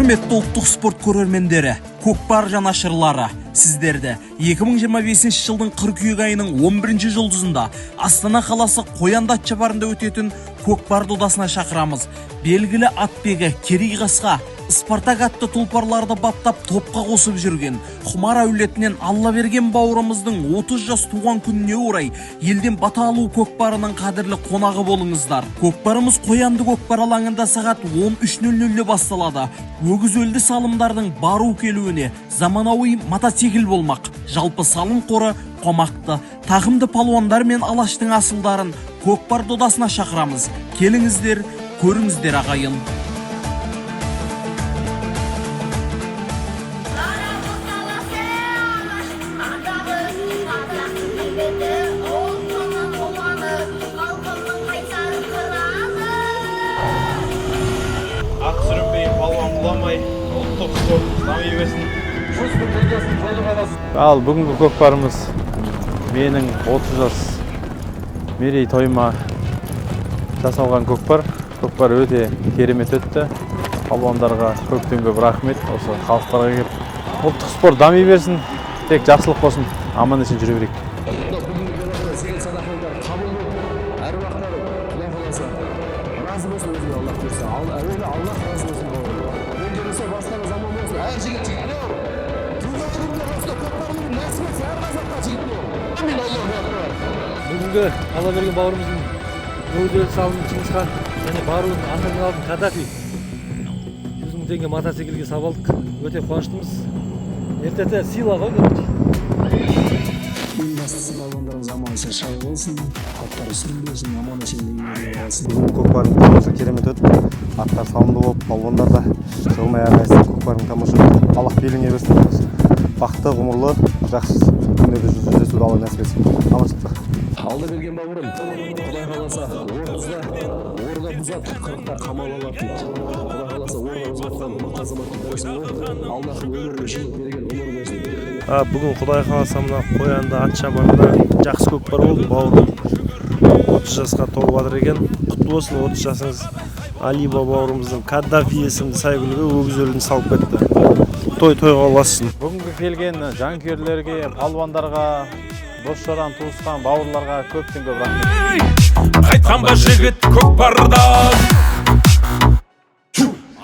Құрметті ұлттық спорт көрермендері, көкпар жанашырлары, сіздерді 2025 жылдың қыркүйек айының 11 жұлдызында Астана қаласы Қоянды атшабарында өтетін көкпар додасына шақырамыз. Белгілі атбегі Керей Қасқа, Спартак атты тұлпарларды баптап топқа қосып жүрген Құмар әулетінен Алла берген бауырымыздың 30 жас туған күніне орай елден бата алу көкпарының қадірлі қонағы болыңыздар. Көкпарымыз Қоянды көкпар алаңында сағат 13:00-де басталады. Өгіз өлді салымдардың бару келуіне заманауи мотоцикл болмақ. Жалпы салым қоры қомақты. Тағымды палуандар мен алаштың асылдарын көкпар додасына шақырамыз. Келіңіздер, көріңіздер ағайын. Ал бүгінгі көкпарымыз менің 30 жас мерей тойыма жасалған көкпар. Көкпар өте керемет өтті. Палуандарға көптен көп рахмет. Осы халықтарға келіп, ұлттық спорт дами берсін, тек жақсылық болсын, аман есен жүре берейік. Бүгінгі Алла берген бауырымыздың өйдел салымын Чингисхан және баруын аңғырын алдын Каддафи 100 000 теңге мотоциклге сап алдық. Өте қуаныштымыз. Ертеде сыйла ғой деп. Ең бастысы балуандарымыз аман есен шығып болсын, аттары сүрінбесін, аман есен болсын. Бүгін көкпардың тамаша керемет өтті. Аттар салымды болып, балуандар да жылмай әрқайсысы көкпардың тамаша өтті. Аллах беліңе берсін. Бақытты, ғұмырлы, жақсы күндерде жүздесуді Алла нәсіп етсін. Аманшылық. Алла берген бауырым, Құдай қаласа, орда бұзат, 40-та қамал алады дейді. Құдай қаласа, орда бұзатқан азаматтың бірісін ғой. Аллахың өмірге жылық берген өмір берсін. Бүгін Құдай қаласа мына Қоянды атшабарында жақсы көкпар болды. Бауырым 30 жасқа толып жатыр екен. Құтты болсын 30 жасыңыз. Алиба бауырымыздың Каддафи есімді сәйгүлігі өгіз өлін салып кетті. Той-тойға ұласын. Бүгінгі келген жанкүйерлерге, палуандарға, дос-жаран, туысқан, бауырларға көптен көп рахмет. Қайтқан ба жігіт көкпардан,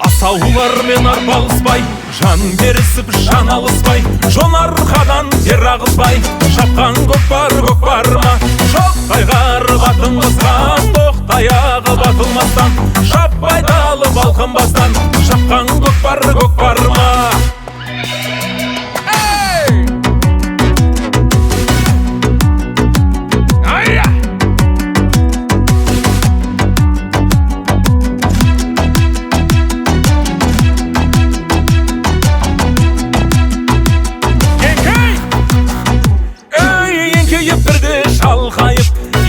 асаулармен арпалыспай, жан берісіп жан алыспай, жон арқадан тер ағызбай, шапқан көкпар ма, шоқтай қарып атын қысқан, тоқтаяғы батылмастан, шаппай талып алқынбастан, шапқан көкпар ма.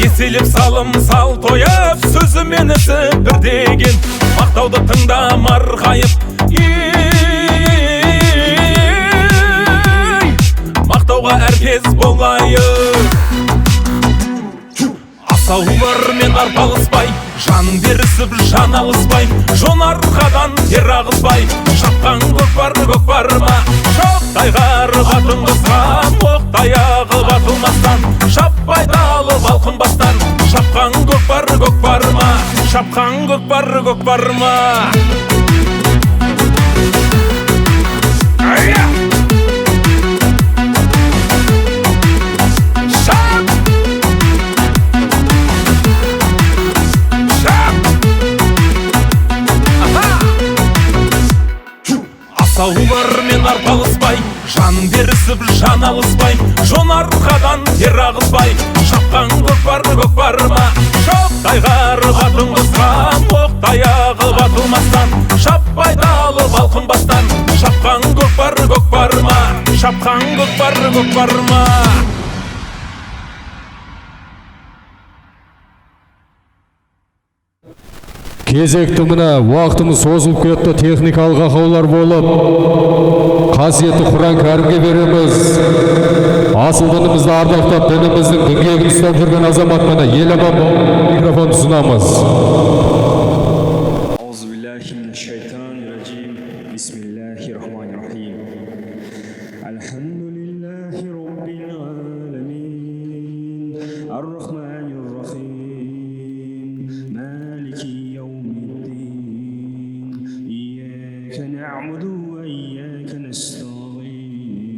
Еселеп салым сал тойып, сөзімен ісі бір деген, мақтауды тыңдамар қайып. Мақтауға әркез болайық. Асаулармен арпалыспай, жан берісіп жан алыспай, жон арқадан тер ағызбай, шапқан көкпар ма, шоқтай қарып атын қысқан, оқтаяғы батылмастан, шаппай талып алқынбастан, шапқан көкпар ма, шапқан көкпар ма. Асаулармен арпалыспай, жан берісіп жан алыспай, жон арқадан тер ағызбай, шапқан көкпар ма, шоқтай қарып атын қысқан, оқтаяғы батылмастан, шаппай талып алқынбастан, шапқан көкпар ма, шапқан көкпар ма. Кезекті мына уақытымыз созылып кетті, техникалық ақаулар болып, қасиетті Құран кәрімге береміз. Асыл дінімізді ардақтап, дініміздің діңгегін ұстап жүрген азаматына ел аман микрофон ұсынамыз. Аузубиллахи минаш шайтанир раджим. Бисмилlah. إياك نعبد وإياك نستعين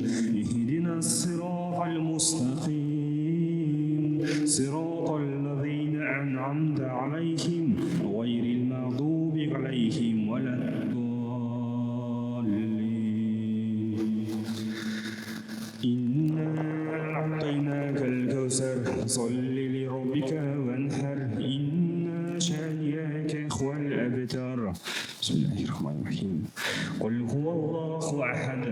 اهدنا الصراط المستقيم صراط الذين أنعمت عليهم غير المغضوب عليهم ولا الضالين إنا أعطيناك الكوثر صل لربك وانحر إن شانئك هو الأبتر بسم الله الرحمن الرحيم قل هو الله أحد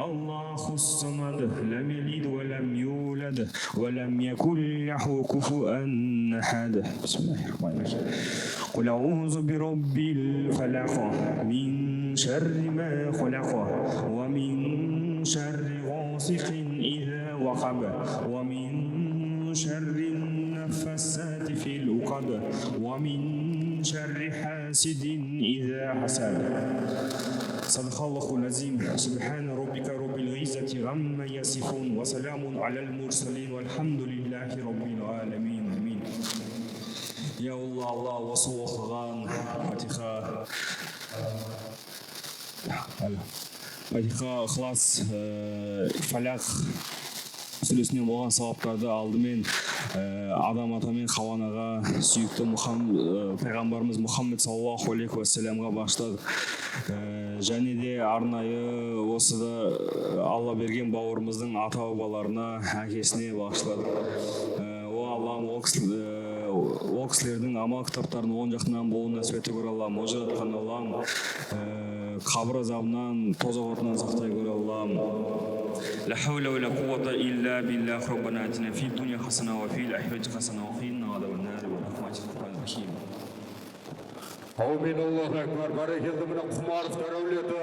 الله الصمد لم يلد ولم يولد ولم يكن له كفوا أحد بسم الله الرحمن الرحيم قل أعوذ برب الفلق من شر ما خلق ومن شر غاسق إذا وقب ومن شر النفاسات في العقد ومن شر حاسد إذا حسد صدق الله العظيم سبحان ربك رب العزة عما يصفون وسلام على المرسلين والحمد لله رب العالمين آمين يا الله الله وصوى خغان فاتحة ықылас фалақ сүресінен болған сауаптарды алдымен адам ата мен хауа анаға сүйікті пайғамбарымыз Мұхаммед саллаллаху алейхи уассаламға бағыштадық. Және де арнайы осыда Алла берген бауырымыздың ата бабаларына, әкесіне бағыштадық. О Аллам, ол кісілердің амал кітаптарын оң жақтан болуын нәсіп ете көр Аллам. О жаратқан Аллам, қабір азабынан, тозақ отынан сақтай көр Аллам. لا حول ولا قوة إلا بالله ربنا آتنا في الدنيا حسنة وفي الآخرة حسنة وقنا عذاب النار برحمتك الرحمن الرحيم. Аумин Аллаху Акбар. Барекелді міне Құмаровтар әулеті.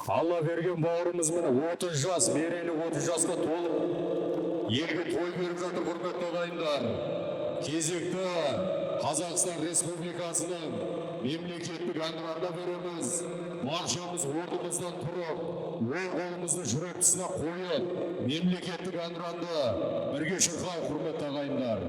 Алла берген бауырымыз міне 30 жас, мерейлі 30 жасқа толып, елге той беріп жатыр құрметті ағайындар. Кезекті Қазақстан Республикасының мемлекеттік әнұранды береміз. Баршамыз орнымыздан тұрып, оң қолымызды жүрек тұсына қойып, мемлекеттік әнұранды бірге шырқайық құрметті ағайындар.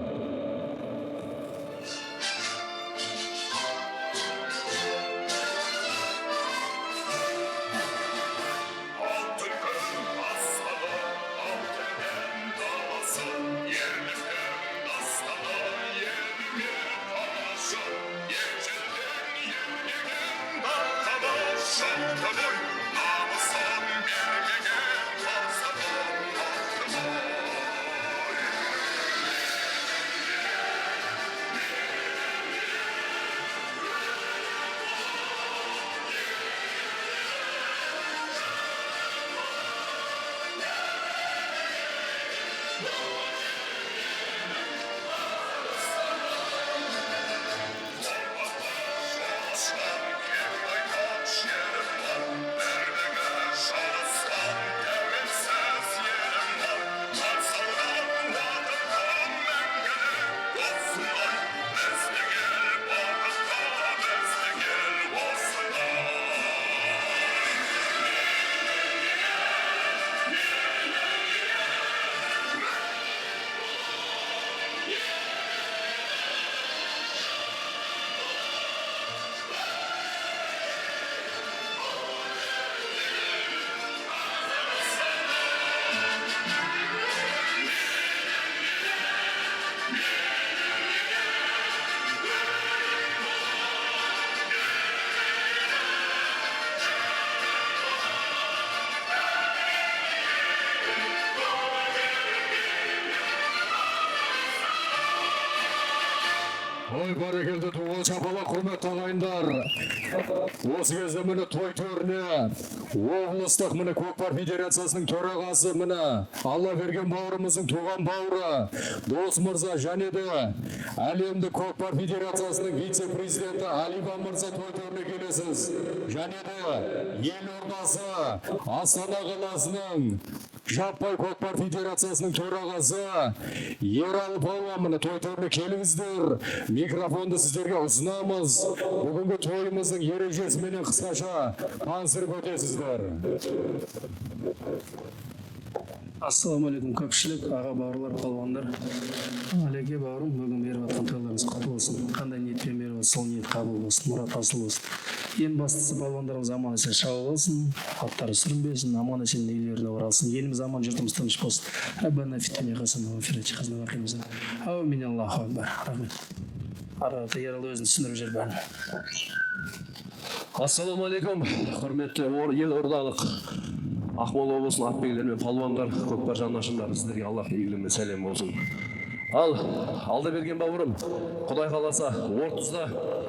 Ой, барекелді туған шапала құрметті ағайындар. Осы кезде міне той төріне облыстық міне көкпар федерациясының төрағасы міне Алла берген бауырымыздың туған бауыры Дос мырза және де әлемдік көкпар федерациясының вице-президенті Алиба мырза той төріне келесіз. Және де елордасы Астана қаласының жаппай көкпар федерациясының төрағасы Ералы палуан міне той төріне келіңіздер. Микрофонды сіздерге ұсынамыз. Бүгінгі тойымыздың ережесіменен қысқаша таныстырып өтесіздер. Ассалаумағалейкум көпшілік, аға бауырлар, палуандар. Әлеке бауырым, бүгін беріп жатқан тойларыңыз құтты болсын. Қандай ниетпен беріп, сол ниет қабыл болсын, мұрат асыл болсын. Ең бастысы балуандарымыз аман есен шауып алсын, аттары сүрінбесін, аман есен үйлеріне оралсын. Еліміз аман, жұртымыз тыныш болсын. Раббана фиттіне қасана ва фирачи қазна вақимызан. Аумин Аллаху акбар. Рахмет. Арада Ералы өзін түсіндіріп жүр бәрін. Ассалаумағалейкум, құрметті елордалық Ақмола облысының атбегілер мен палуандар, көкпар жанашырлары, сіздерге Аллах игілігімен сәлем болсын. Ал, алда берген бауырым, Құдай қаласа, ортызда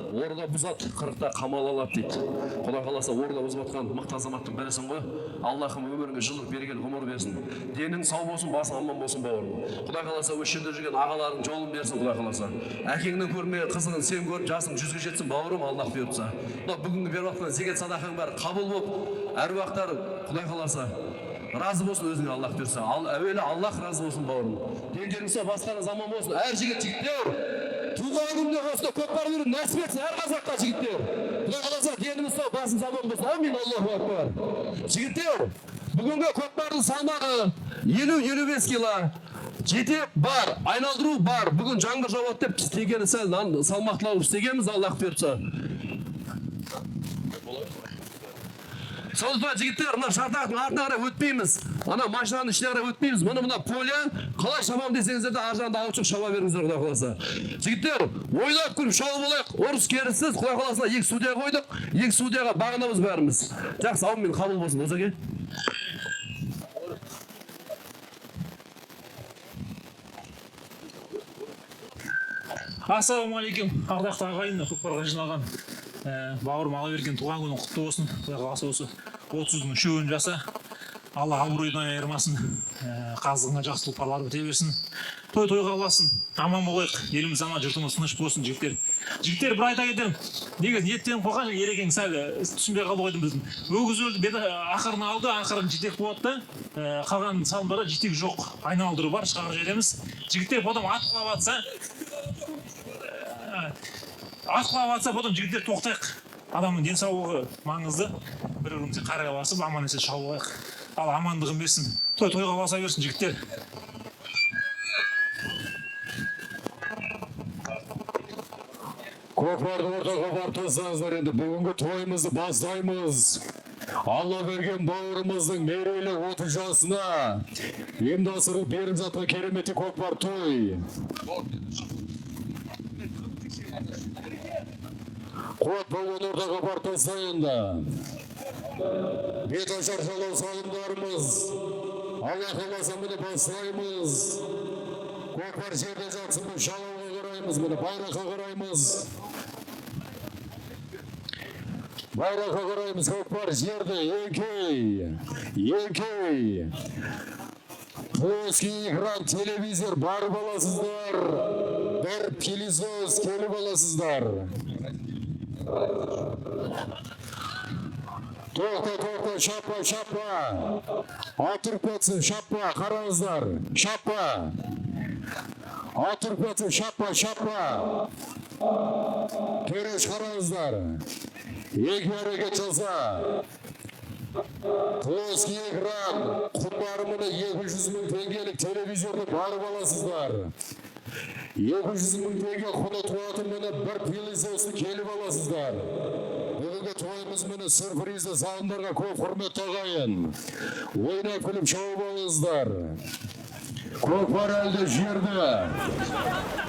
орда бұзат, 40-та қамал алады дейді. Құдай қаласа, орда бұзбатқан мықты азаматтың бірісің ғой. Аллахым өміріңе жылық берген ғұмыр берсін. Денің сау болсын, басың аман болсын бауырым. Құдай қаласа, осы жерде жүрген ағаларың жолын берсін, Құдай қаласа. Әкеңнің көрмеген қызығын сен көріп, жасың 100-ге жетсін бауырым, Аллах бұйыртса. Бүгінгі беріп жатқан зекет садақаң бәрі қабыл болып, әруақтар Құдай қаласа разы болсын өзіңе, Аллах берсе. Әуелі Аллах разы болсын бауырым. Дендеріңізге бастарыңыз аман болсын. Әр жігіттер, туған күнде осында көкпар өріп нәсіп етсін әр қазаққа жігіттер. Құдай қаласа деніңіз сау, басыңыз аман болсын. Амин, Аллаху акбар. Жігіттер, бүгінгі көкпардың салмағы 50-55 кило. Жетек бар, айналдыру бар. Бүгін жаңбыр жауады деп істегені сәл салмақтылау істегенбіз, Аллах берсе. Сондықтан жігіттер, мына шартақтың артына қарай өтпейміз. Ана машинаның ішіне қарай өтпейміз. Мына поле қалай шабам десеңіздер де аржағында ауытшық шаба беріңіздер, Құдай қаласа. Жігіттер, ойлап көріп шауып алайық. Орыс керісіз, Құдай қаласына 2 судья қойдық. 2 судьяға бағынамыз бәріміз. Жақсы, ауымен қабыл болсын, Озеке. Ассалаумағалейкум, ардақты ағайын, көкпарға жиналған бауырым Алаберген туған күні құтты болсын. Құдай қаласа осы 30-ның үшеуін жаса. Алла абыройдан айырмасын, қазығына жақсылықтар өте берсін. Той-тойға аласын, аман болайық. Еліміз аман, жұртымыз тыныш болсын, жігіттер. Жігіттер, бір айта кетемін. Негіз ниеттеніп қойған ерекең сәл түсінбей қалып қойдым біздің. Өгіз өлді, беті ақырын алды, ақырын жетек болады да. Қалған салымдары жетек жоқ, айналдыру бар, шығарып жібереміз. Жігіттер потом ат құлап атса, потом жігіттер тоқтайық. Адамның денсаулығы маңызды. Бір-бірімізге қарай басып, аман есен шауып алайық. Ал амандығын берсін. Той-тойға баса берсін, жігіттер. Көкпарды ортаға бартыңыздар, енді бүгінгі тойымызды бастаймыз. Алла берген бауырымыздың мерейлі 30 жасына емдасыры беріп жатқан кереметті көкпар той. Қуат болған ортаға бартыңыздар енді. Бет ашар жалау салымдарымыз. Алла қаласа мені бастаймыз. Көкпар жерде жатсын, бұл жалауға қараймыз, мені байраққа қараймыз. Байраққа қараймыз, көкпар жерде, екей. Плоский экран, телевизор барып аласыздар. Бір пилизоз келіп аласыздар. Тоқта, шапа. Атырып кетсін, шапа, қараңыздар. Шапа. Атырып кетсін, шапа. Төреш қараңыздар. Екі әрекет жаса. Плоский экран, құнбарымыны 200.000 теңгелік телевизорды барып аласыздар. 200.000 теңге құны туатын мені бір пилизосы келіп аласыздар. Бүгінгі тойымыз мені сюрпризді залымдарға көп құрметті ағайын. Ойнап күліп шауып алыңыздар. Көкпар әлде жерді.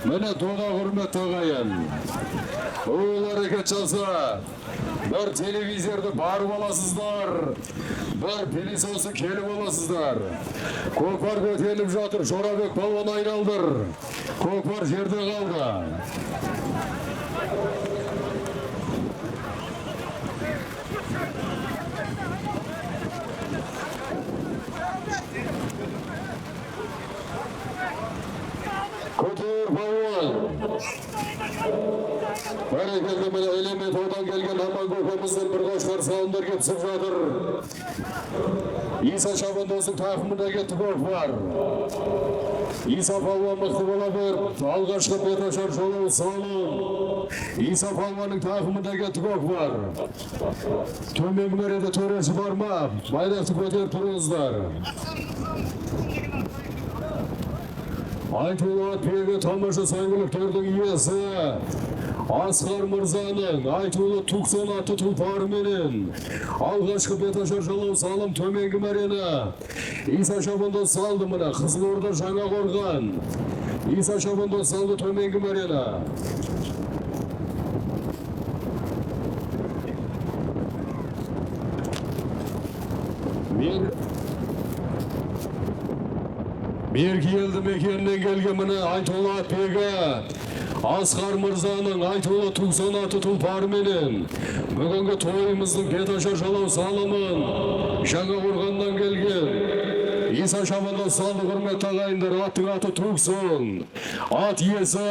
Мені дода құрметті ағайын. Ойл әрекет жаса. Бір телевизорды барып аласыздар. Бір пилизосы келіп аласыздар. Көкпар көтеріліп жатыр. Жорабек балуан айналдыр. Көкпар жерде қалды. Көтер балуан. Бәрекелді мені элемент одан келген аман көкемізден бір қошқар салымдар кетсіп жатыр. Иса Шабандоздың тақымында кетті көкпар. Иса балуан мықты бола бер. Алғашқы беташар жолы салым. Иса балуанның тақымында кетті көкпар. Төмен көреді төресі бар ма? Байрақты көтеріп тұрыңыздар. Айтулы атбегі тамаша сәйгіліктердің иесі Асқар Мырзаның айтулы 96 тұлпары менен алғашқы беташар жалау салым төменгі мәрені Иса Шабандоз салды мына Қызылорда Жаңақорған. Иса Шабандоз салды төменгі мәрені. Меркі елді мекенінен келген міне Айтолла Атбегі Асқар Мырзаның айтулы 96 тұлпары менен бүгінгі тойымыздың беташар жалау салымын Жаңақорғаннан келген Иса Шабандоз салды. Құрметті ағайындар, аттың аты Туксон, ат иесі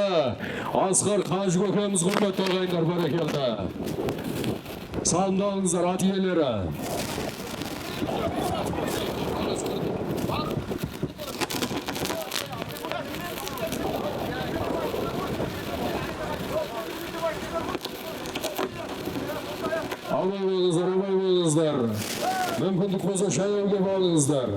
Асқар Қажы көкеміз. Құрметті ағайындар, бәрекелді. Салымдаңыздар ат иелері. Абай болыңыздар. Мүмкіндік болса шайауға болыңыздар.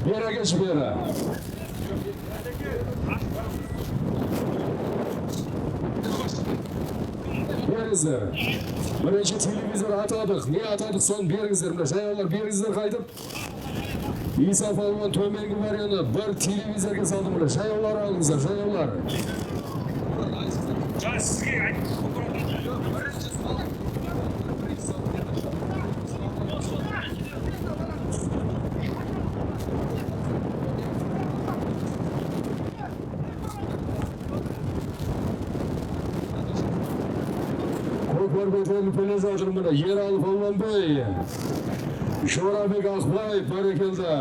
Бері кеш бері. Беріңіздер. Бірінші телевизор атадық. Не атадық, соны беріңіздер. Мына жаяулар беріңіздер қайтып. Иса Палуан төменгі мәрені бір телевизорға салды. Мына жаяулар алыңыздар, жаяулар. Көкпар көтеріліп келе жатыр мына Ералы Палуанбай, Жорабек Ақбаев, бәрекелді.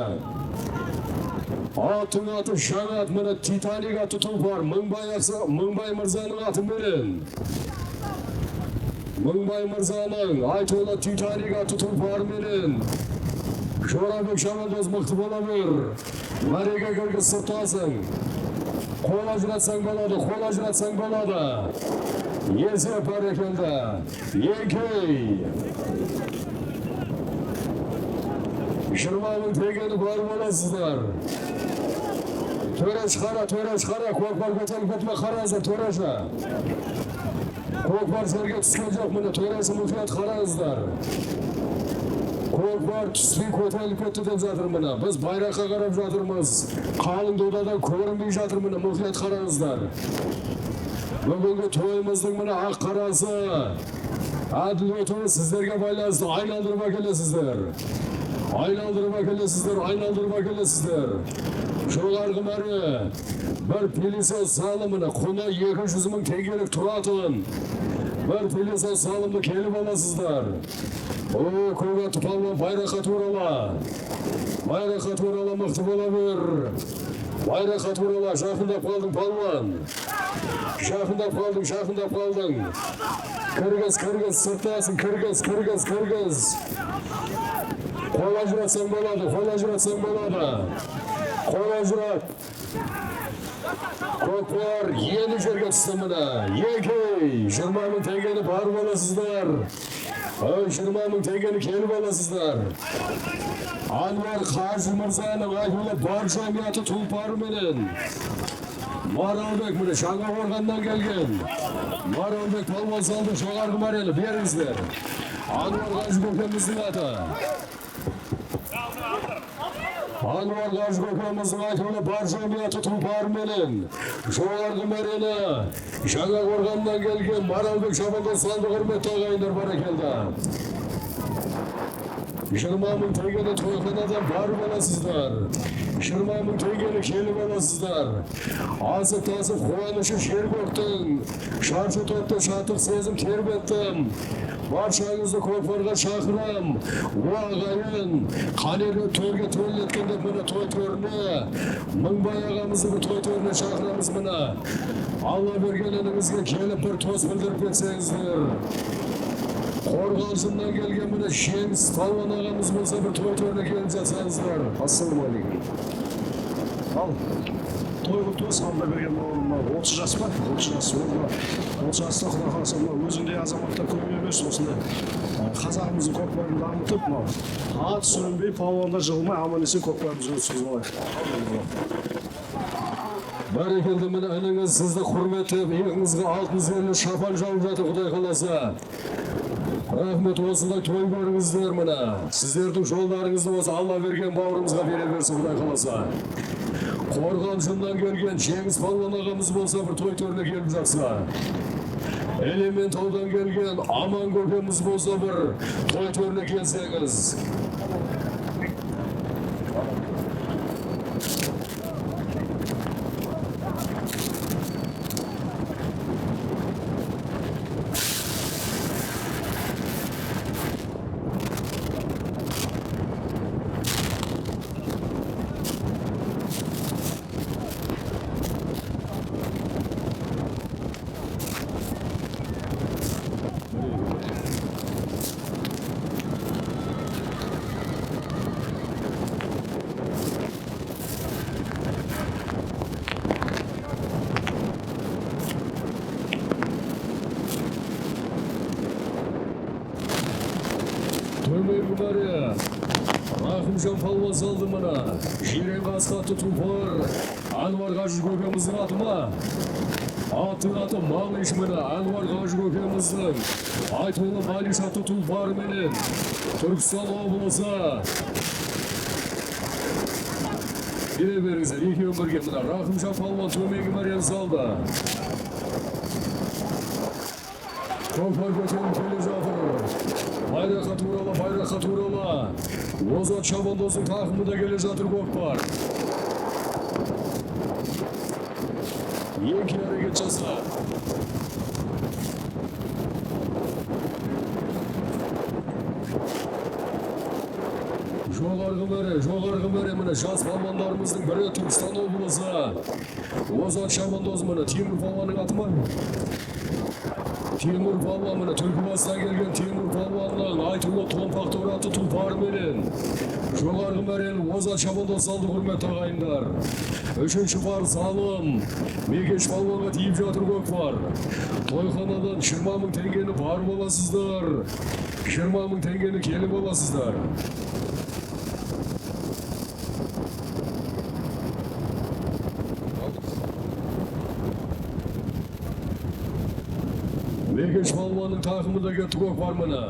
Аттың аты Жаңат, мына Титаник аты тұлпар, Мыңбай Мырзаның аты менен. Мыңбай Мырзаның айтулы Титаник аты тұлпар менен. Жорабек Шабандоз мықты бола бер. Мәреге кіргіз сұртасың. Қол ажыратсаң болады, қол ажыратсаң болады. Есе бәрекелді. Еңкей. 20 мың тегені бар боласыздар. Төреш қара, көкпар көтеріп кетме қараңыздар, төреші. Көкпар жерге түскен жоқ, міне төреші мұқият қараңыздар. Көкпар түспей көтеріліп кетті деп жатыр міне. Біз байраққа қарап жатырмыз. Қалың додадан көрінбей жатыр міне, мұқият қараңыздар. Бүгінгі тойымыздың міне ақ қарасы. Әділ өтуі сіздерге байланысты айналдырып әкелесіздер. Айналдырып әкелесіздер. Жоғарғы мәрі бір пилесос салымына құны 200 мың теңгелік тұратын бір пилесос салымды келіп аласыздар. Көкатты Палуан байраққа турала мықты бола бер. Байраққа турала жақындап қалдың Палуан. Жақындап қалдың. Кіргіз, сұртасың, кіргіз. Қол ажыратсаң болады. Қол ажырат. Көкпар енді жерге түсті мына. Еңкей, 20 мың теңгені бар боласыздар. 20 мың теңгені келіп аласыздар. Анвар Қажы Мырзаның айтулы бар жамияты тұлпары менен. Маралбек міне Жаңақорғаннан келген. Маралбек Палуан салды жоғарғы мәрені беріңіздер. Анвар Қажы көкеміздің аты. Анвар Қажы көкеміздің айтулы бар жамияты тұлпары менен. Жоғарғы мәрені Жаңақорғаннан келген Маралбек Шабандоз салды. Құрметті ағайындар, бәрекелді. 20 мың теңгені тойханадан бар боласыздар. 20 мың теңгені келіп аласыздар. Асып-тасып қуанышы шер көктің. Шаршы топты шаттық сезім тербеттім. Баршаңызды көкпарға шақырам. Ағайын, қанерлі төрге төрлеткен деп міне той төріне. Мыңбай ағамызды той төріне шақырамыз міне. Алла бергеніңізге келіп бір тос білдіріп кетсеңіздер. Қорғалжыннан келген міне Жеңіс Палуан ағамыз болса бір той төріне келіп жатсаңыздар. Ассаламу алейкум. Ал, той Құдай құтты болсын, алда берген бауырыма 30 жас па? 30 жас. 30 жаста Құдай қаласа мына өзіңдей азаматтар көбейе берсін осындай. Қазағымыздың көкпарын дамытып, мынау ат сүрінбей, палуандар жығылмай, аман есен көкпарымызды өткізіп алайық. Бәрекелді, міне ініңіз сізді құрметтеп, иығыңызға алтын зерлі шапан жауып жатыр, Құдай қаласа. Рахмет, осындай той көріңіздер міне. Сіздердің жолдарыңызды осы Алла берген бауырымызға бере берсін, Құдай қаласа. Қорған жындан келген Жеңіс Палуан ағамыз болса бір той төріне келіп жатса. Элементаудан келген Аман көкеміз болса бір той төріне келсеңіз. Төменгі бәрі, Рахымжан палуан салды мына, жирен қасқаты тұлпар, Анвар Қажы көкеміздің аты ма? Аттың аты Малиш міне, Анвар Қажы көкеміздің, Айтулы Малиш аты тұлпар менен, Түркістан облысы. Келе беріңіздер, екеуін бірге мына, Рахымжан палуан төменгі бәрі салды. Көкпар көтеріп келе жатыр. Байраққа турала. Озат шабандоздың тақымында келе жатыр көкпар. Екі әрекет жаса. Жоғарғы мәре міне жас палуандарымыздың бірі Түркістан облысы. Озат шабандоз міне Тимур палуанның аты ма? Тимур палуан міне Түлкібастан келген Тимур палуанның Айтулы томпақ тораты тұлпар менен. Жоғарғы мәрен Озат шабандоз салды, құрметті ағайындар. Үшінші бар залым Мекеш палуанға тиіп жатыр көкпар. Тойханадан 20 мың теңгені барып аласыздар. 20 мың теңгені келіп аласыздар. Мекеш палуанның тақымында кетті көкпар міне.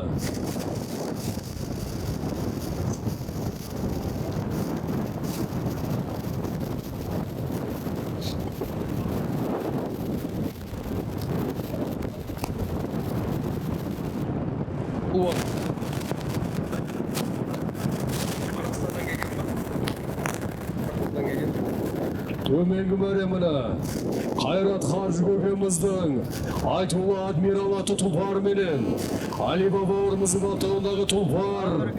Төменгі мәре міне, Қайрат Қажы көкеміздің Айтулы адмирал аты тұлпар менен, Алиба бауырымыздың атауындағы тұлпар.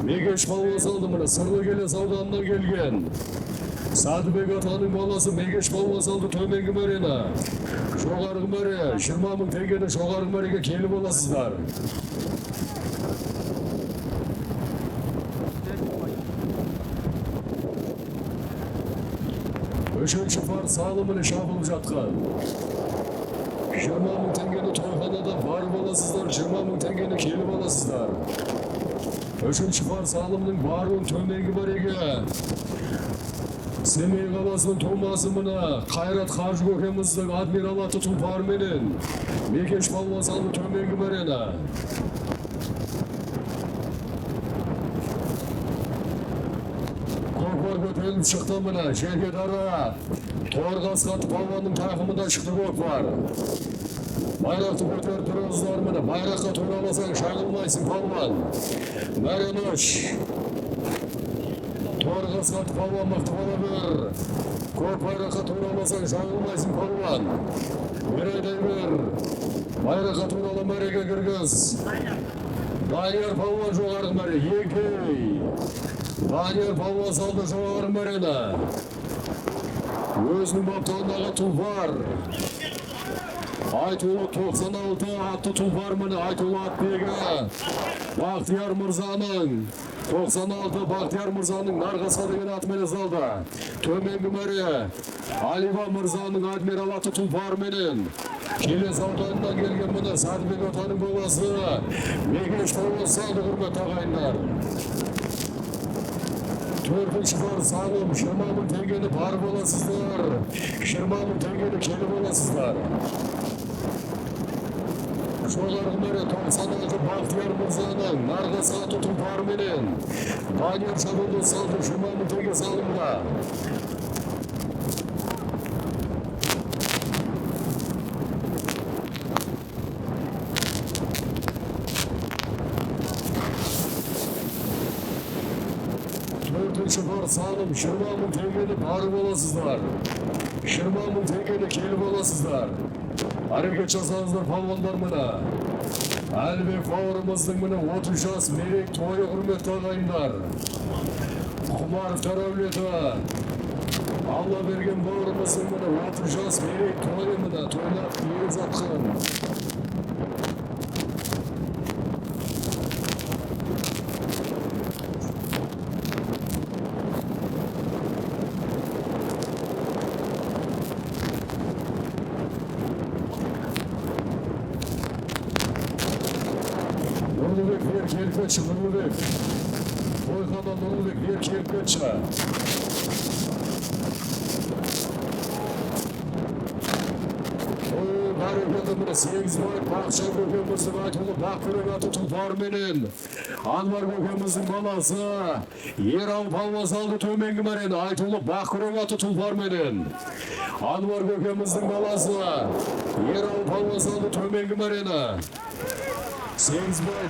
Мекеш палуан салды міне, Сырлы Келес ауданынан келген. Садыбек атаның баласы Мекеш палуан салды төменгі мәрені. Жоғарғы мәре, 20 мың теңгені жоғарғы мәреге келіп аласыздар. Үшінші пар салымын шабылып жатқан. 20 мың теңгені тойханада барып аласыздар, 20 мың теңгені келіп аласыздар. Үшінші пар салымның баруын төменгі мәреге. Семей қаласының тумасы мына Қайрат Қажы көкеміздің адмирал аты тұлпар менен. Мекеш палуан салды төменгі мәрені. Көтеріліп шықты мына, жерге дара. Торғасқаты палуанның тақымында шықты көкпар. Байрақты көтеріп тұрыңыздар міне, байраққа тураласаң шағылмайсың палуан. Мәренөш. Торғасқаты палуан мықты бола бер. Көк байраққа тураласаң шағылмайсың палуан. Бередей бер. Байраққа турала мәреге кіргіз. Данияр палуан жоғарғы мәре, екей. Данияр палуан салды жоғарғы мәрені. Өзінің баптауындағы тұлпар. Айтулы 96 атты тұлпар міне Айтулы Атбегі Бақтияр Мырзаның 96 Бақтияр Мырзаның Нарғаса деген атымен іздалды. Төменгі мәре Алиба Мырзаның Адмирал атты тұлпар менен Келес ауданынан келген міне Садыбек Отаның боласы Мегеш Тоғыз салды құрмет ағайындар. 4-ші бар салым 20 мың теңгені бар боласыздар. 20 мың теңгені келі боласыздар. Жоғарғы мәре 96 Бақтияр Мырзаның Нарғаса атты тұлпар менен Данияр Шабылды салды 20 мың теңге салымда. Бар салым 20 мың теңгені бар боласыздар. 20 мың теңгені келі боласыздар. Әрекет жасаңыздар палуандар мына. Әлібек бауырымыздың міне 30 жас мерек тойы құрметті ағайындар. Құмаровтар әулеті. Алла берген бауырымыздың міне 30 жас мерек тойы міне тойлап егіз жатқан. Келпетші Нұрлыбек. Бойхана Нұрлыбек бер келпетші. Бәрекелді міне 8 бай Бақша көкеміздің айтылы Бақбөрек аты тұлпар менен Анвар көкеміздің баласы Ерал Палмасалды төменгі мәрен айтылы Бақбөрек аты тұлпар менен Анвар көкеміздің баласы Ерал Палмасалды төменгі мәрені 8 бай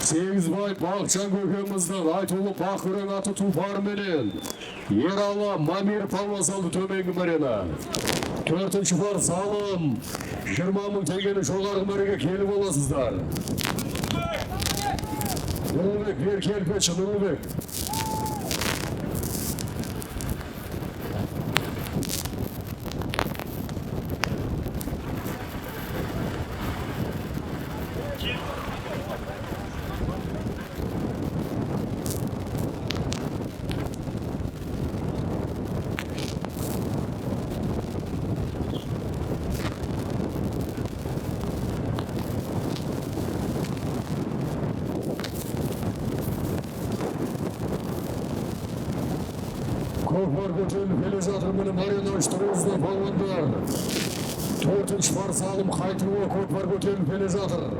8 бай Бақчан көкеміздің айтулы Бақбөрек аты тұлпар менен Ералы Мамир Палмасалды төменгі мәрені. 4-ші бар салым 20 мың теңгені жоғарғы мәреге келіп боласыздар. Нұрлыбек бер келпетші Нұрлыбек. Көкпар көтеріліп келе жатыр міне Марина Штырызды балуандар. 4-ші бар салым қайтуы көкпар көтеріліп келе жатыр.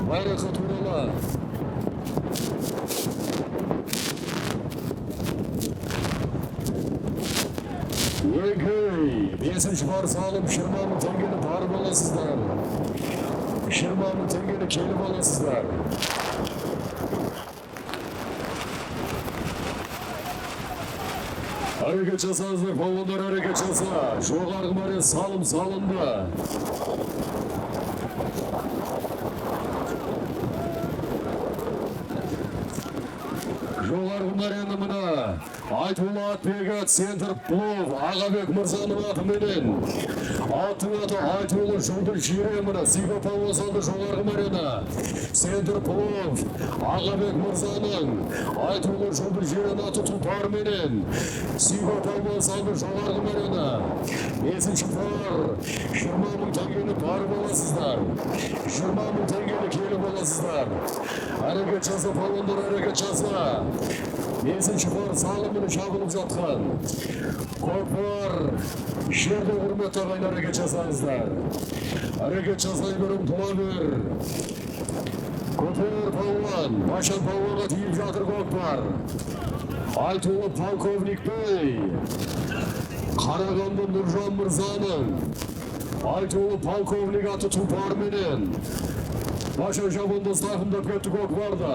Байрақы туралы. Егей, 5-ші бар салым 20 мың теңгені бар боласыздар. 20 мың теңгені келі боласыздар. Әрекет жасаңыздар, палуандар әрекет жаса. Жоғарғы мәре салым салынды. Жоғарғы мәрені мына Айтулы Атбегі Центр Плов Ағабек Мырзаның аты менен. Аттың аты Айтулы Жұлдыр Жире мына Сипа Палмасалды жоғарғы мәрені. Центр Плов Ағабек Мырзаның Айтулы Жұлдыр Жирен аты тұлпар менен. Сипа Палмасалды жоғарғы мәрені. 5-ші бар 20 мың теңгені бар боласыздар. 20 мың теңгені келі боласыздар. Әрекет жаса палуандар, әрекет жаса. 5-ші бар салымын шағылып жатқан. Көкпар жерде құрметті ағайын әрекет жасаңыздар. Әрекет жасай берім тұла бер. Көкпар палуан, Башан палуанға тиіп жатыр көкпар. Айтулы полковник бей. Қарағанды Нұржан Мырзаның Айтулы полковник аты тұлпар менен Башан жабынды стақындап кетті көкпарда.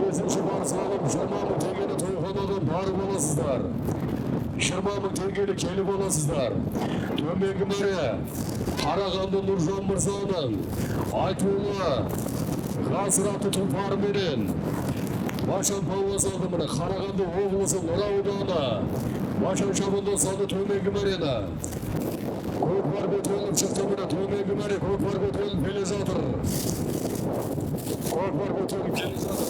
Өзінші бар салым 20 мың теңгені тойханадан бар аласыздар. 20 мың теңгелік келіп аласыздар. Төменгі мәре Қарағанды Нұржан Мырзаның айтулы ғасыраты тұлпарыменен Башан палуан салды мына Қарағанды облысы Нұра ауданы Башан шабында салды төменгі мәрені. Көкпар көтеріліп шықты мына төменгі мәре көкпар көтеріліп келе жатыр. Көкпар көтеріліп келе жатыр.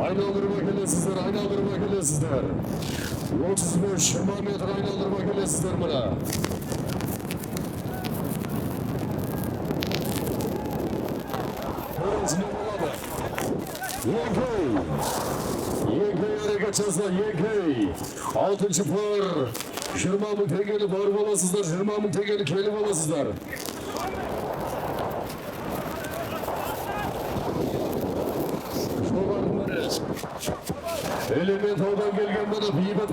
Aynalarıma gelesizler, aynalarıma gelesizler. 35-20 metre aynalarıma gelesizler bana. Orası ne buladı? Yenkey. Yenkey hareket çazla, Yenkey. 6. par. 20 мың tengeli barıp alasızlar, 20 мың tengeli kelip alasızlar. Element oradan gelgen bana Beybat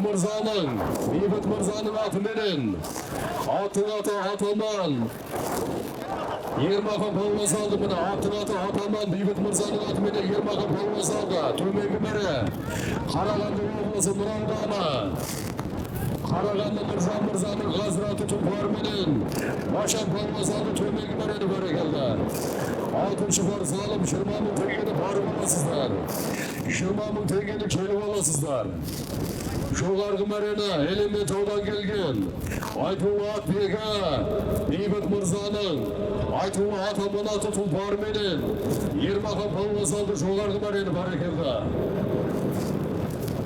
Mırza'nın atımenen. Atın atı Ataman. Yermakan palma saldı bana. Atın atı Ataman. Beybat Mırza'nın atımenen Yermakan palma saldı. Tömegi mere. Қарағанды облысы Нұра ауданы. Қарағанды Нұржан Мырзаның ғасыраты тұлпарыменен. Башан palma saldı. Tömegi merені бәрекелді. 6. par salım 20 мың теңгені барып аласыздар. 20 мың теңгені келіп аласыздар. Жоғарғы мәрені элемент аудан келген. Айтулы Атбегі, Бейбіт Мырзаның, айтулы Атаманаты тұлпарыменен. Ермақан палуан салды жоғарғы мәрені бәрекелді.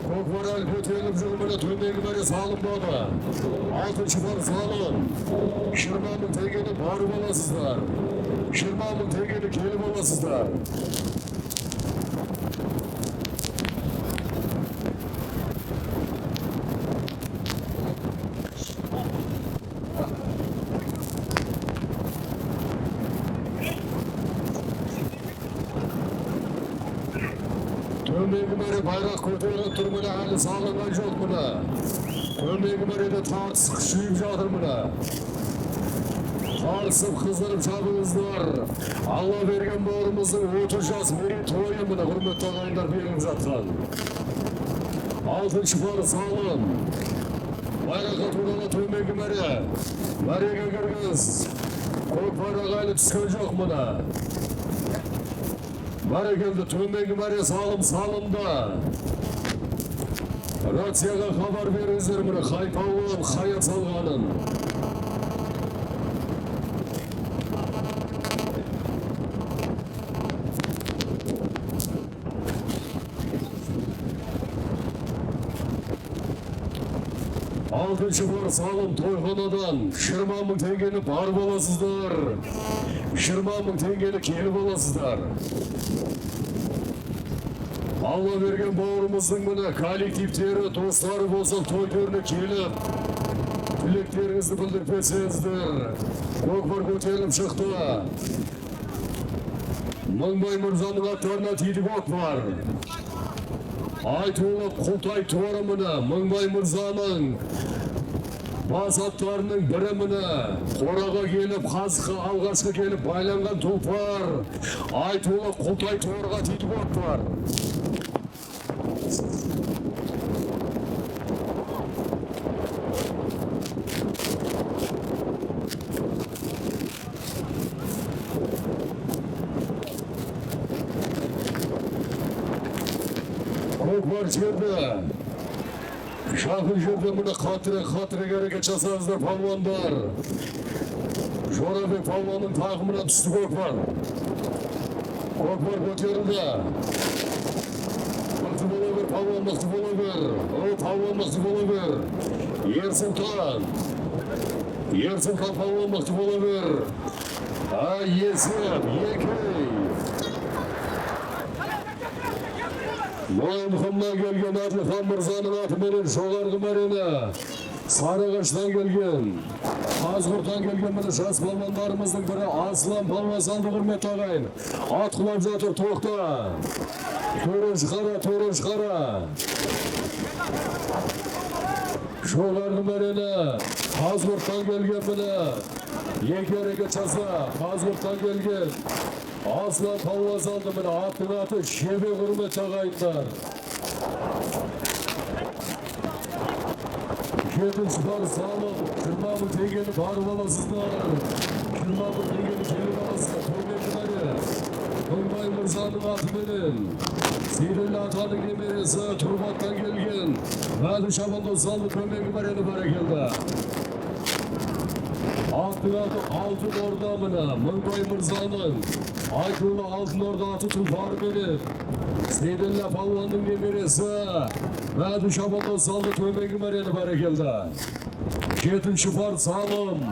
Көкпар әлі көтеріліп жүрмені төменгі мәре салынбады. 6. par салым 20 мың теңгені барып аласыздар. 20 мың теңгені келіп аласыздар. Төменгі мәре байрақ көтеріліп тұр мына, әлі салынған жоқ мына. Төменгі мәреде тартыс күшейіп жатыр мына. Тартысып қыздырып жабыңыздар. Алла берген бауырымыздың 30 жас мерейтойы мына құрметті ағайындар беріліп жатқан. 6. par салым. Байраққа туралы төменгі мәре. Мәреге кіргіз. Көкпар ағайлы түскен жоқ мына. Бәрекелді төменгі мәре салым салымда. Рацияға хабар беріңіздер мына қай палуан қай ат салғанын. Алтыншы бар салым тойханадан 20 мың теңгені барып аласыздар. 20 мың теңгені келіп аласыздар. Алла берген бауырымыздың мына коллективтері, достары болса той төріне келіп, тілектеріңізді білдіріп берсеңіздер. Көкпар көтеріліп шықты. Мыңбай Мырзаның аттарына тиді көкпар. Айтулы Құлтай туары мына Мыңбай Мырзаның бас аттарының бірі мына. Қораға келіп, қазыққа алғашқы келіп байланған тұлпар. Айтулы Құлтай туарға тиді көкпар. Көкпар жерді. Жақын жерде мұны қатыры әрекет жасаңыздар палуандар. Жорабек палуанның тағымына түсті көкпар. Көкпар көтерілді. Мықты бола бер, палуан мықты бола бер. Палуан мықты бола бер. Ерсұлтан палуан мықты бола бер. Есім, Екей. Мұхаммад келген Әділхан Мырзаның атыменен жоғарғы мәрені Сарыағаштан келген. Қазғұрттан келген міне жас балуандарымыздың бірі Аслан Балуан, құрметті ағайын. Ат құлап жатыр, тоқта. Төреш қара. Жоғарғы мәрені Қазғұрттан келген міне. Екі әрекет жаса, Қазғұрттан келген. Аслан Балуан міне аттың аты Шебе, құрметті ағайындар. Жетінші бар салым, 20 мың теңгені барып аласыздар. 20 мың теңгені келіп аласыздар. Көмекшілері, Мыңбай Мырзаның атыменен, Сейділі атаның немересі Тұрбаттан келген, Мәді Шабандоз салды көмегі бәрені бәрекелді. Аттың аты Алтын Орда мына, Мыңбай Мырзаның, айтулы Алтын Орда аты Тұлпарменен, Сейділі Палуанның немересі, Мәді Шабандоз салды көмегі бәрені бәрекелді. Жетінші бар салым,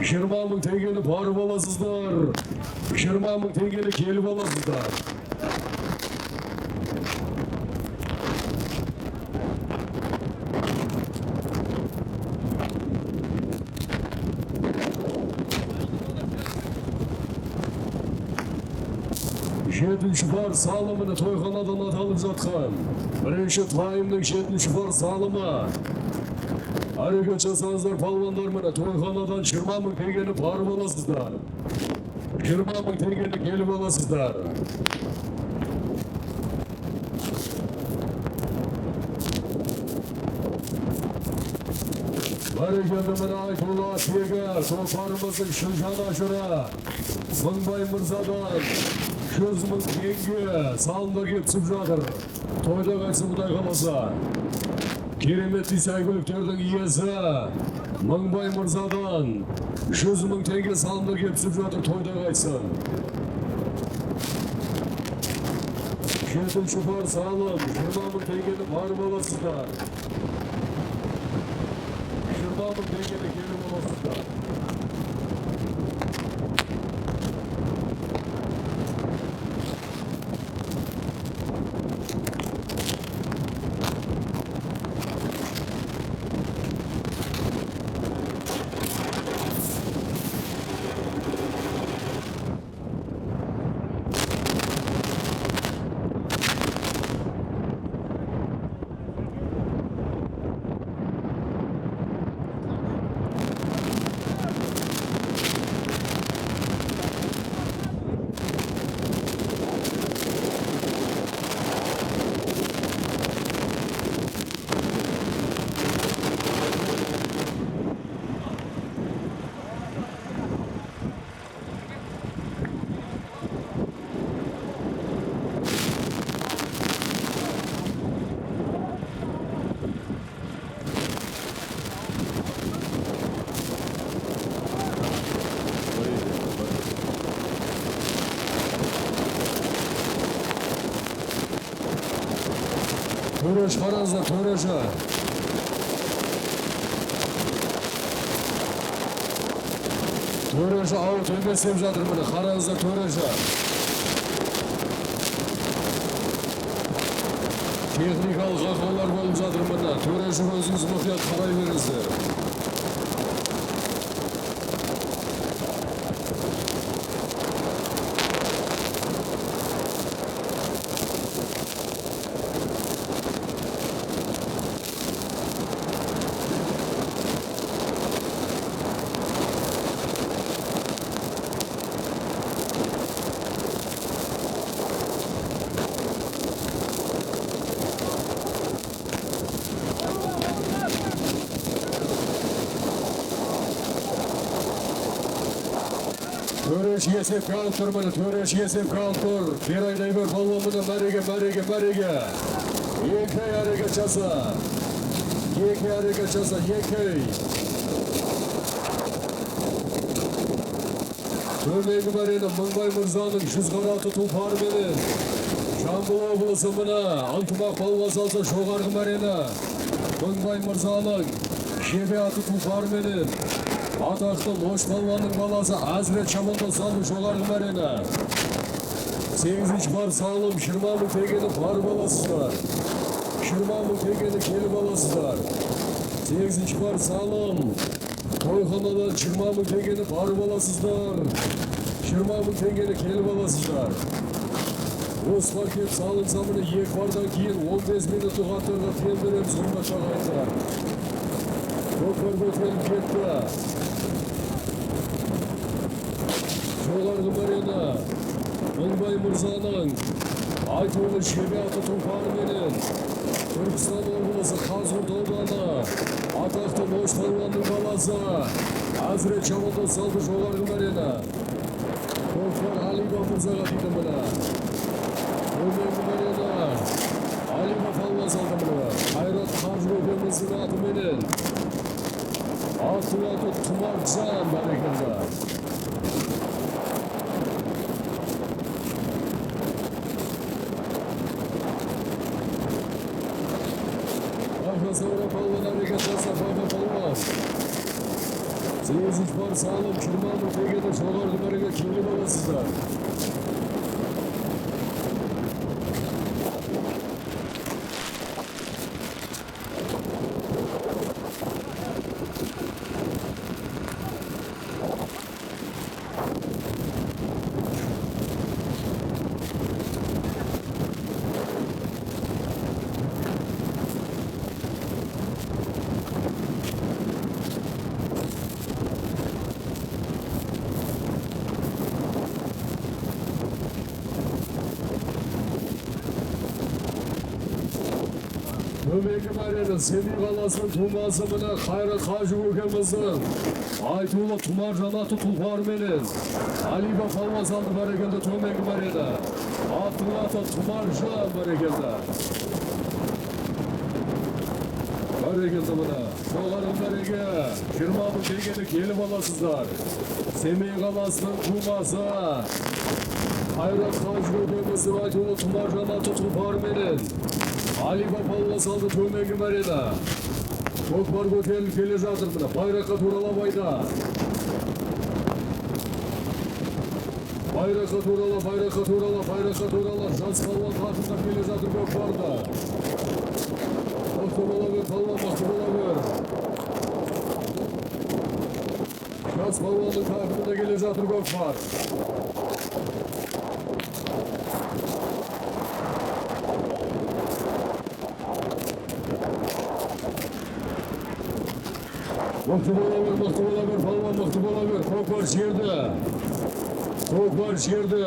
20 мың теңгені барып аласыздар. 20 мың теңгені келіп аласыздар. Жетінші бар салымыны тойханадан аталып жатқан. Бірінші тайымның жетінші бар салымы. Әрекет жасаңыздар палуандар міне тойханадан 20 мың теңгені барып аласыздар. 20 мың теңгені келіп аласыздар. Бәрекелді міне айтулы тегі Тұлпарымыздың шын ашыры Мыңбай Мырзадан 100 мың теңге салымда кеп түсіп жатыр. Тойда қайтсын Құдай қаласа. Кереметті сәйгүліктердің иесі Мыңбай Мырзадан 100 мың теңге салымда кеп түсіп жатыр. Тойда қайтсын. Жетінші бар салым, 20 мың теңгені барып аласыздар. 20 мың теңгені келіп аласыздар. Төреш қараңыздар, төреші. Төреші ауыр төбесеп жатыр міне, қараңыздар төреші. Техникалық ақаулар болып жатыр міне, төреші өзіңіз мұқият қарай беріңіздер. Төреш есеп қалып тұр міне, төреш есеп қалып тұр. Берайдай бір балуанына мәреге. Екі әрекет жаса. Көмегі мәрені Мыңбай Мырзаның 146 тұлпарыменен. Жамбыл облысы міне, ынтымақ балуан салса жоғарғы мәрені Мыңбай Мырзаның Шебе аты тұлпарыменен. Атақты Лош балуанның баласы Әзірет Шабандоз салды жоғарғы мәрені. 8-ші бар салым, 20 мың теңгені барып аласыздар. 20 мың теңгені келіп аласыздар. 8-ші бар салым, Toyxonadan 20 мың теңгені барып аласыздар. 20 мың теңгені келіп аласыздар. Осылар кеп салынса міне 2 бардан кейін 15 минут қатарға тем береміз құрметті ағайындар. Көкпар көтеріліп кетті. Жоғарғы марена Мыңбай Мырзаның айтулы шебеті тұлпарыменен Түркістан облысы Қазығұрт ауданы атақты Мош палуанның баласы Әзірет Жамалдос салды жоғарғы марена. Көкпар Алиба Мырзаға дейді мына. Төменгі марена Алиба палуан салды мына. Қайрат Қажы көкеміздің атыменен аттың аты Тұмаржан бар екенді. Sonra palvan hareket olsa fakat olmaz. Seyirciz var sağlam, 20 мың теңгені жоғарғы мәреге келіп аласыздар. Төменгі марена Семей қаласының тумасы мына Қайрат Қажы көкеміздің айтулы Тұмаржан аты тұлпарыменен Алиба палуан салды бар екенді төменгі марена. Аттың аты Тұмаржан бар екенді. Бар екенді мына. Жоғарғы мәреге 20 мың теңгені келіп аласыздар. Семей қаласының тумасы Қайрат Қажы көкеміздің айтулы Тұмаржан аты тұлпарыменен Алиба палуан салды төменгі марена. Көкпар көтеріліп келе жатыр мына. Байраққа туралабайда. Байраққа турала. Жас палуан тартында келе жатыр көкпарда. Мықты бола бер, палуан мықты бола бер. Жас палуанның тартында келе жатыр көкпар. Мықты бола бер, палуан мықты бола бер. Көкпар жерді.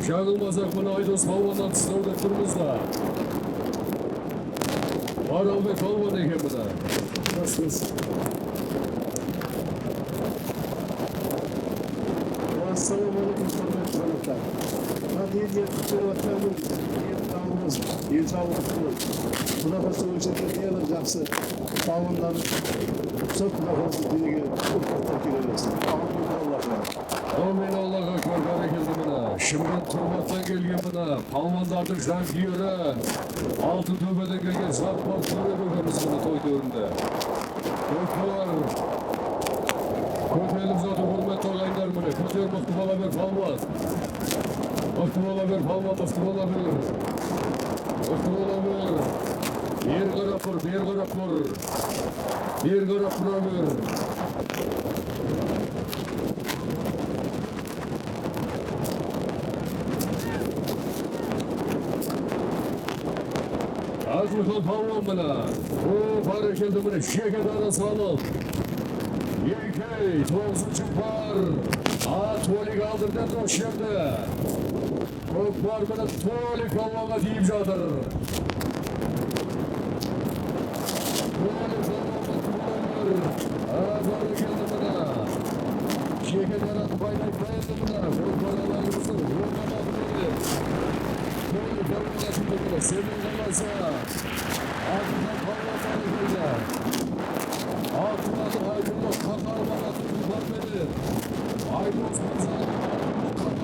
Жаңылмасақ мына Айдос палуаннан тыстауда тұрмыз да. Аралбек палуан екен мына. Ассалаумағалейкум, құрметті қонақтар. Мына елге күтіп отырмын. Еліміз, денсаулық. Құда қаласа өлшеткен ең жақсы палуандар. Құсап құда қаласа дүниеге ұрпақтар келе берсін. Аумин Аллаға көрген екенді мына. Шымкент тұрматтан келген мына. Палуандардың жанкүйері. Алтын төбеден келген Жаппар Төре көкеміз мына той төрінде. Көкпар. Көтеріліп жатыр құрметті ағайындар міне. Көтер мықты бола бер палуан. Мықты бола бер палуан, мықты бола бер. Мықты бола бер. Бер қарап тұр, бер қарап тұр. Бер қарап тұра бер. Azmıkal pavlan bana. O hareketi bana şeket ara salım. Yekey, 9. par. Tuvalı kaldırdan doşerdi. Kökbar bana tuvalı kavlağa deyip жатыр. Tuvalı kavlağa tuvalı. Hareketi bana. Şeket ara bayrak bayıldı bana. Kökbar alayımızın. Tuvalı kavlağa tuvalı. Sevin kalasa. Ardından pavlaları böyle. Altına da aydınlık kakarmada tutullar verir. Aydınlık kakarmada tutullar verir.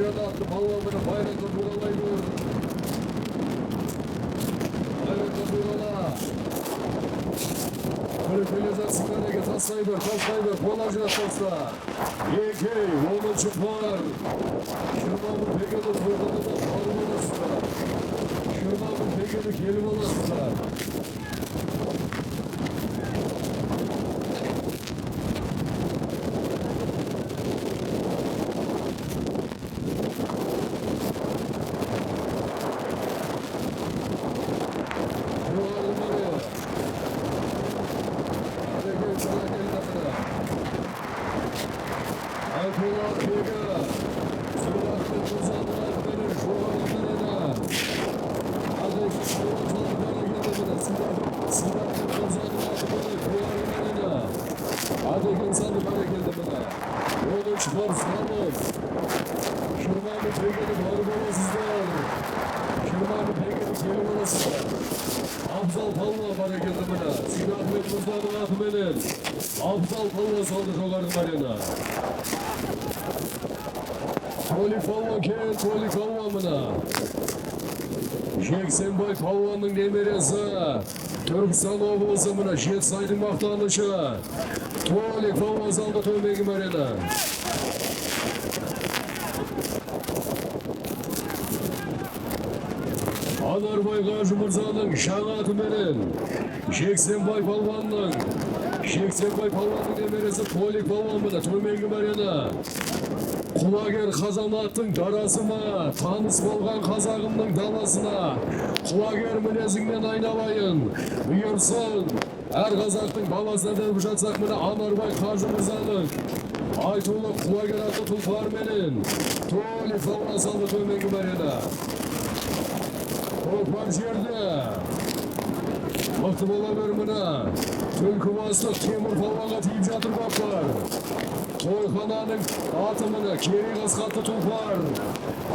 Bayram atlı palvamını bayrakta buralay gör. Bayrakta burala. Kırıkılacağız sigaraya taslaydır, kolajına tasla. Yekey, onu çıpar. Şırmamın pekede burada da palvalasına. Şırmamın pekede kelimalasına. Abzal palva hareketlemene, Sinan Ahmet Muzdar'ın atmenin, Abzal palva saldı çoğarın marina. Tolik palva kel, tolik palva mına. Jeksenbay palvanın demeresi, Türkistan oblası mına, Jet saydın maqtanışı. Tolik palva saldı tövmegi marina. Anarbay Gazi Mırza'nın şanatı menen, Jeksenbay palvanın demeresi Tolik palvan mına, tövmegi marina. Kulager Kazanat'ın darasıma, tanыс болған қазағымның даласына, Kulager мінезіңнен айналайын, бұйырсын, әр қазақтың баласына дәліп жатсақ міне Анарбай Қажы Мырзаның, айтулы Kulager атты тұлпар менен, Толик фауна салды төменгі марена. Толпар жерде, мықты бола бер міне, Түлкібастық темір фаунаға тиіп жатыр бапар. Тойхананың атымыны кері қасқатты тұлпар.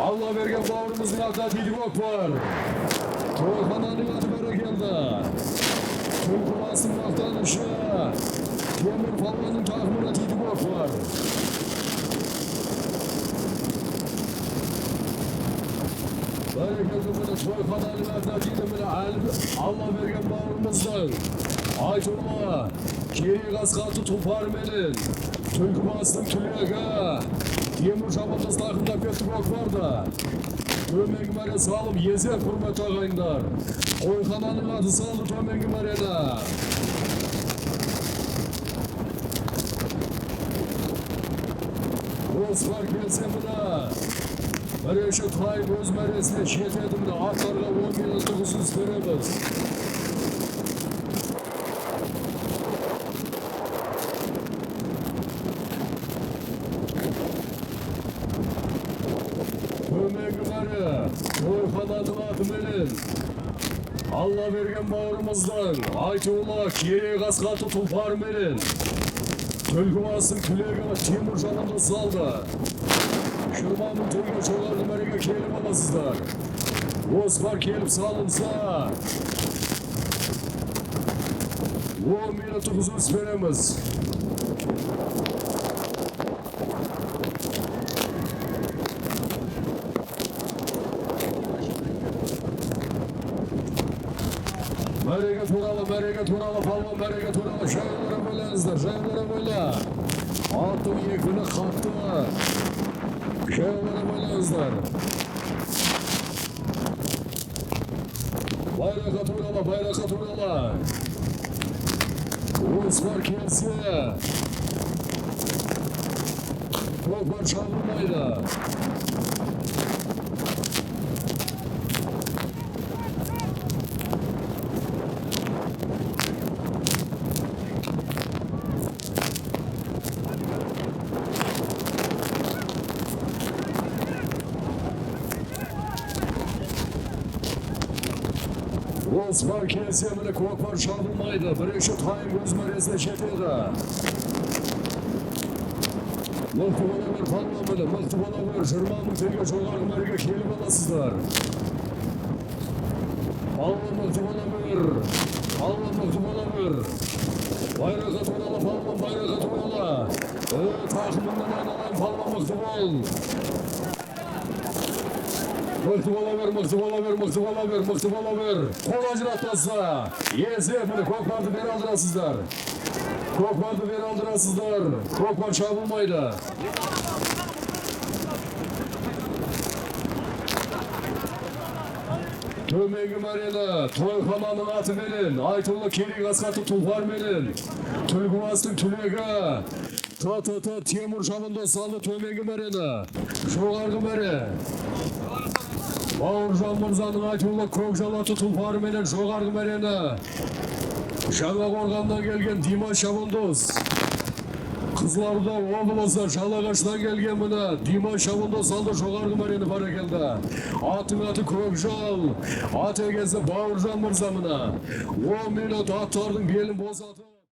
Алла берген бауырымыздың ата тиді көк бар. Тойхананың аты бәрі келді. Түлкібастың мақтанышы. Темір палуанның тақымына тиді көк бар. Бәрекелді мұны тойхананың ата тиді мұны Алла берген бауырымыздың. Айтулы кері қасқатты тұлпар менен. Түлкібастың түлегі, темір жабылғыз тақында бетті көк барды. Төменгі мәре салым езер құрмет ағайындар. Қойхананың аты салды төменгі мәрені. Осылар келсе мұна, біреші тайып өз мәресіне жетедімді аттарға 10 минуттық ұсыныс береміз. Тойхананың атыменен Алла берген бауырымыздың айтулы кері қасқаты тұлпар менен Түлкібастың түлегі темір жалынды салды. Шырмамын тойға жоғарды мәреге келіп аласыздар. Осылар келіп салынса 10 минуттық үзіліс береміз. Мәреге туралы, палуан мәреге туралы жайлары бөліңіздер, жайлары бөлі. Алтын екіні қатты, жайлары бөліңіздер. Байраға туралы. Осылар келсе, көкпар шабылмайды. Osman kelсе міне көкпар шабылмайды, бірінші тайым өз мәресіне жетеді. Мықты бола бер палуан міне, мықты бола бер 20 мың теңге жоғары мәреге келіп аласыздар. Палуан мықты бола бер. Байраға туралы палуан, байраға туралы. Тақымыңнан айналайын, палуан мықты бол. Мықты бола бер, мықты бола бер, мықты бола бер, мықты бола бер. Қол ажыратпаса, есе міне көкпарды бере алдырасыздар. Көкпарды бере алдырасыздар. Көкпар шабылмайды. Төменгі мәрені Тойхананың аты менен, Айтулы Керей Асқаты тұлпар менен, Түлкібастың түлегі, ТТ Темір Шабындос салды төменгі мәрені, жоғарғы мәре. Бауыржан Мырзаның Айтулы Көкжалаты тұлпары менен жоғарғы мәрені, Жаңақорғаннан келген Димаш Шабындос. Қызылорда облысы Жалағаштан келген мына Димаш Шабындос алды жоғарғы мәрені бар екенді. Атың аты Көкжал, аты егесі Бауыржан Мырза мына. 10 минут аттардың белін босатып.